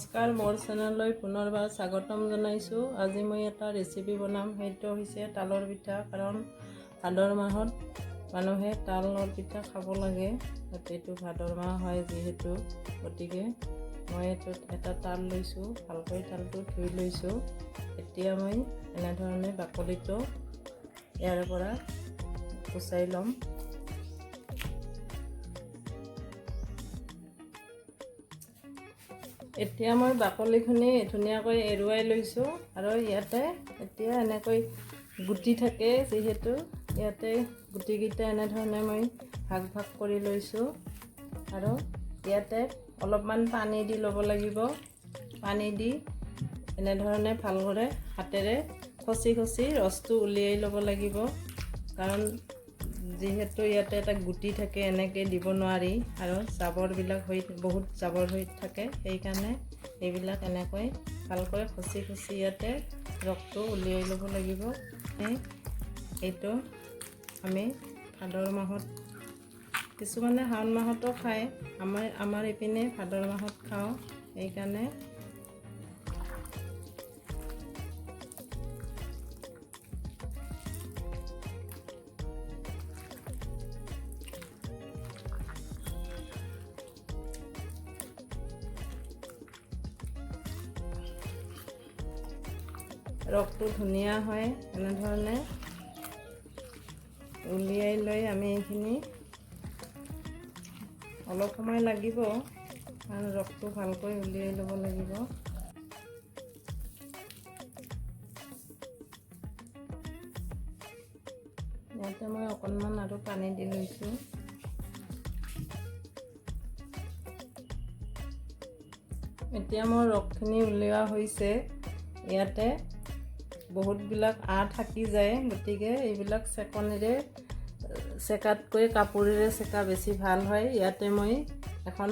নমস্কাৰ, মোৰ চেনেললৈ পুনৰবাৰ স্বাগতম জনাইছোঁ। আজি মই এটা ৰেচিপি বনাম, সেইটো হৈছে তালৰ পিঠা। কাৰণ ভাদৰ মাহত মানুহে তালৰ পিঠা খাব লাগে, এইটো ভাদৰ মাহ হয় যিহেতু, গতিকে মই এইটোত এটা তাল লৈছোঁ, ভালকৈ তালটো ধুই লৈছোঁ। এতিয়া মই এনেধৰণে বাকলিটো ইয়াৰ পৰা গুচাই ল'ম। এতিয়া মই বাকলিখিনি ধুনীয়াকৈ এৰুৱাই লৈছোঁ আৰু ইয়াতে এতিয়া এনেকৈ গুটি থাকে যিহেতু, ইয়াতে গুটিকেইটা এনেধৰণে মই ভাগ ভাগ কৰি লৈছোঁ আৰু ইয়াতে অলপমান পানী দি ল'ব লাগিব। পানী দি এনেধৰণে ভালদৰে হাতেৰে খচি খচি ৰসটো উলিয়াই ল'ব লাগিব। কাৰণ যিহেতু ইয়াতে এটা গুটি থাকে, এনেকৈ দিব নোৱাৰি আৰু জাবৰবিলাক বহুত জাবৰ হৈ থাকে, সেইকাৰণে এইবিলাক এনেকৈ ভালকৈ খচি খচি ইয়াতে ৰসটো উলিয়াই ল'ব লাগিব। এইটো আমি ভাদৰ মাহত, কিছুমানে শাওণ মাহতো খায়, আমাৰ এইপিনে ভাদৰ মাহত খাওঁ, সেইকাৰণে ৰসটো ধুনীয়া হয়। এনেধৰণে উলিয়াই লৈ আমি এইখিনি অলপ সময় লাগিব, কাৰণ ৰসটো ভালকৈ উলিয়াই ল'ব লাগিব। ইয়াতে মই অকণমান আৰু পানী দি লৈছোঁ। এতিয়া মোৰ ৰসখিনি উলিওৱা হৈছে। ইয়াতে বহুতবিলাক থাকি যায়, গতিকে এইবিলাক চেকনিৰে চেকাতকৈ কাপোৰেৰে চেকা বেছি ভাল হয়। ইয়াতে মই এখন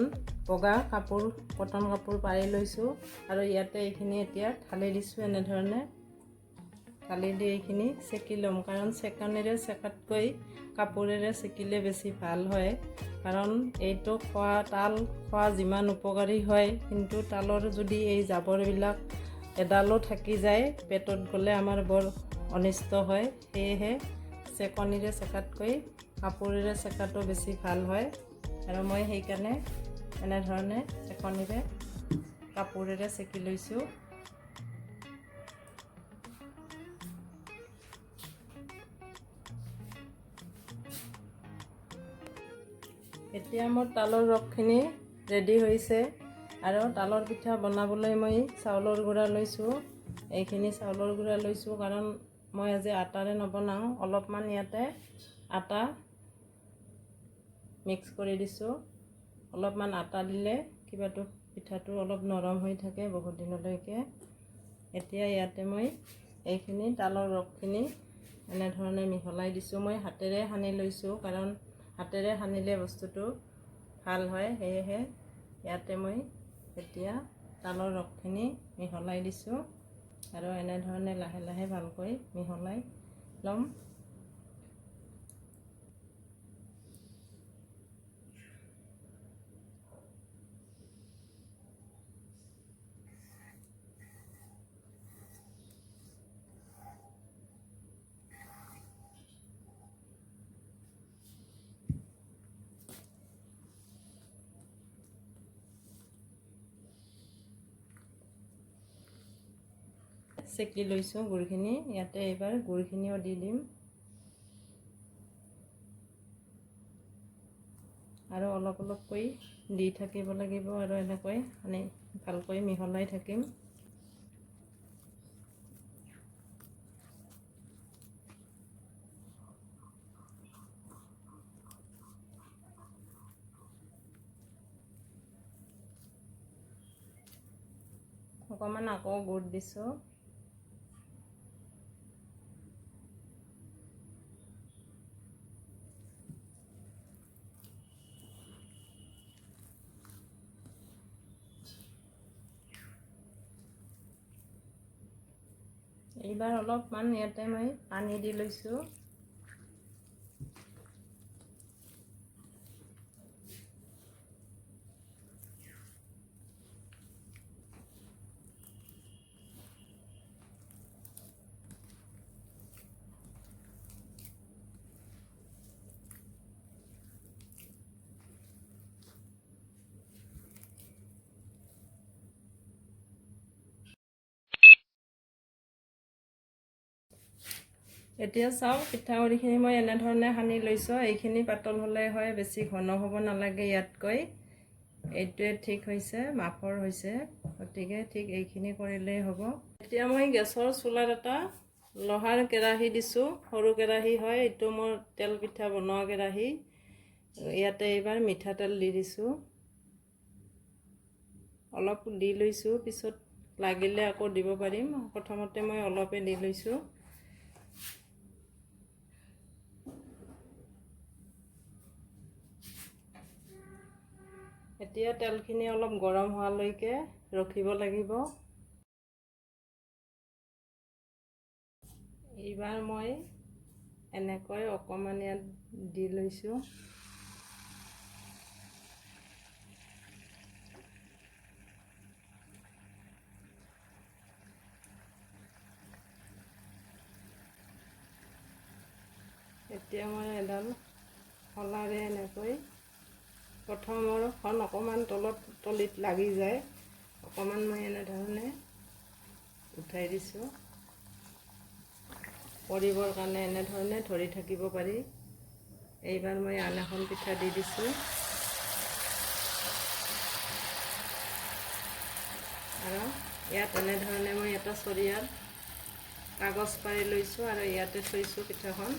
বগা কাপোৰ, কটন কাপোৰ পাৰি লৈছোঁ আৰু ইয়াতে এইখিনি এতিয়া ঢালি দিছোঁ। এনেধৰণে ঢালি দি এইখিনি চেকি ল'ম, কাৰণ চেকনিৰে চেকাতকৈ কাপোৰেৰে চেকিলে বেছি ভাল হয়। কাৰণ এইটো তাল খোৱা যিমান উপকাৰী হয়, কিন্তু তালৰ যদি এই জাবৰবিলাক এডালো থাকি যায়, পেটত গ'লে আমাৰ বৰ অনিষ্ট হয়। সেয়েহে চেকনিৰে চেকাতকৈ কাপোৰেৰে চেকাটো বেছি ভাল হয় আৰু মই সেইকাৰণে এনেধৰণে চেকনিৰে কাপোৰেৰে চেকি লৈছোঁ। এতিয়া মোৰ তালৰ ৰসখিনি ৰেডি হৈছে আৰু তালৰ পিঠা বনাবলৈ মই চাউলৰ গুড়া লৈছোঁ। এইখিনি চাউলৰ গুড়া লৈছোঁ কাৰণ মই আজি আটাৰে নবনাওঁ, অলপমান ইয়াতে আটা মিক্স কৰি দিছোঁ। অলপমান আটা দিলে কিবাটো পিঠাটো অলপ নৰম হৈ থাকে বহুত দিনলৈকে। এতিয়া ইয়াতে মই এইখিনি তালৰ ৰসখিনি এনেধৰণে মিহলাই দিছোঁ। মই হাতেৰে সানি লৈছোঁ, কাৰণ হাতেৰে সানিলে বস্তুটো ভাল হয়। সেয়েহে ইয়াতে মই এতিয়া তালৰ ৰসখিনি মিহলাই দিছোঁ আৰু এনেধৰণে লাহে লাহে ভালকৈ মিহলাই ল'ম। চেকি লৈছোঁ গুড়খিনি, ইয়াতে এইবাৰ গুড়খিনিও দি দিম আৰু অলপ অলপকৈ দি থাকিব লাগিব আৰু এনেকৈ মানে ভালকৈ মিহলাই থাকিম। অকণমান আকৌ গুড় দিছোঁ। এইবাৰ অলপমান ইয়াতে মই পানী দি লৈছোঁ। এতিয়া চাওক পিঠাগুড়িখিনি মই এনেধৰণে সানি লৈছোঁ। এইখিনি পাতল হ'লে হয়, বেছি ঘন হ'ব নালাগে ইয়াতকৈ। এইটোৱে ঠিক হৈছে, মাপৰ হৈছে, গতিকে ঠিক এইখিনি কৰিলেই হ'ব। এতিয়া মই গেছৰ চুলাত এটা লোহাৰ কেৰাহী দিছোঁ, সৰু কেৰাহী হয় এইটো, মোৰ তেল পিঠা বনোৱা কেৰাহী। ইয়াতে এইবাৰ মিঠাতেল দি দিছোঁ, অলপ দি লৈছোঁ, পিছত লাগিলে আকৌ দিব পাৰিম। প্ৰথমতে মই অলপে দি লৈছোঁ। এতিয়া তেলখিনি অলপ গৰম হোৱালৈকে ৰখিব লাগিব। এইবাৰ মই এনেকৈ অকণমান ইয়াত দি লৈছোঁ। এতিয়া মই এডাল শলাৰে এনেকৈ প্ৰথমৰখন অকণমান তলিত লাগি যায়, অকণমান মই এনেধৰণে উঠাই দিছোঁ। কৰিবৰ কাৰণে এনেধৰণে ধৰি থাকিব পাৰি। এইবাৰ মই আন এখন পিঠা দি দিছোঁ, আৰু ইয়াত এনেধৰণে মই এটা চৰিয়াত কাগজ পাৰি লৈছোঁ আৰু ইয়াতে থৈছোঁ পিঠাখন।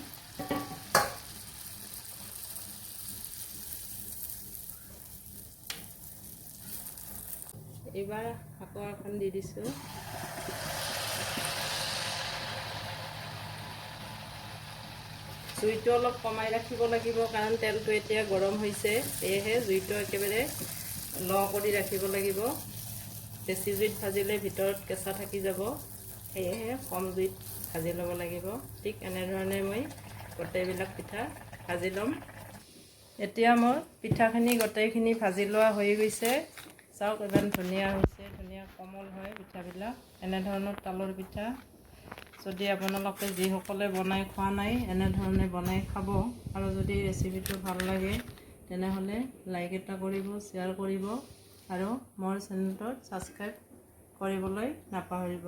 এইবাৰ আকৌ এখন দি দিছোঁ। জুইটো অলপ কমাই ৰাখিব লাগিব, কাৰণ তেলটো এতিয়া গৰম হৈছে, সেয়েহে জুইটো একেবাৰে ল' কৰি ৰাখিব লাগিব। বেছি জুইত ভাজিলে ভিতৰত কেঁচা থাকি যাব, সেয়েহে কম জুইত ভাজি ল'ব লাগিব। ঠিক এনেধৰণে মই গোটেইবিলাক পিঠা ভাজি ল'ম। এতিয়া মোৰ পিঠাখিনি গোটেইখিনি ভাজি লোৱা হৈ গৈছে। চাওক ইমান ধুনীয়া হৈছে, ধুনীয়া কোমল হয় পিঠাবিলাক। এনেধৰণৰ তালৰ পিঠা যদি আপোনালোকে যিসকলে বনাই খোৱা নাই, এনেধৰণে বনাই খাব। আৰু যদি ৰেচিপিটো ভাল লাগে তেনেহ'লে লাইক এটা কৰিব, শ্বেয়াৰ কৰিব, আৰু মোৰ চেনেলটো ছাবস্ক্ৰাইব কৰিবলৈ নাপাহৰিব।